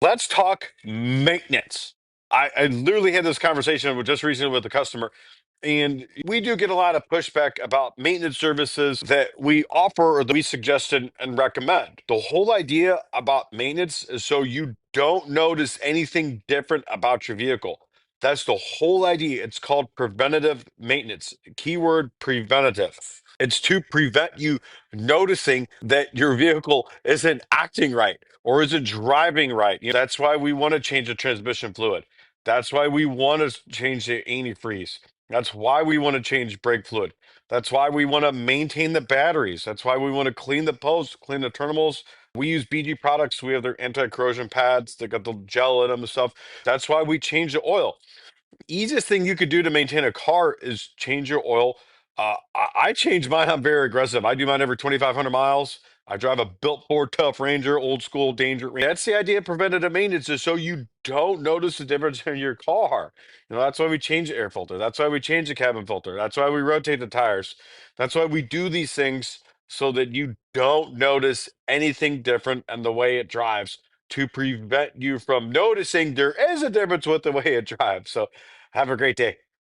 let's talk maintenance. I literally had this conversation with just recently with a customer, and we do get a lot of pushback about maintenance services that we offer or that we suggest and recommend. The whole idea about maintenance is so you don't notice anything different about your vehicle. That's the whole idea. It's called preventative maintenance. Keyword preventative. It's to prevent you noticing that your vehicle isn't acting right or isn't driving right. That's why we want to change the transmission fluid. That's why we want to change the antifreeze. That's why we want to change brake fluid. That's why we want to maintain the batteries. That's why we want to clean the posts, clean the terminals. We use BG products. We have their anti-corrosion pads. They got the gel in them and stuff. That's why we change the oil. Easiest thing you could do to maintain a car is change your oil. I change mine. I'm very aggressive. I do mine every 2,500 miles. I drive a built Ford Tough Ranger, old school Danger. That's the idea of preventative maintenance is so you don't notice the difference in your car. That's why we change the air filter. That's why we change the cabin filter. That's why we rotate the tires. That's why we do these things so that you don't notice anything different and the way it drives to prevent you from noticing there is a difference with the way it drives. So have a great day.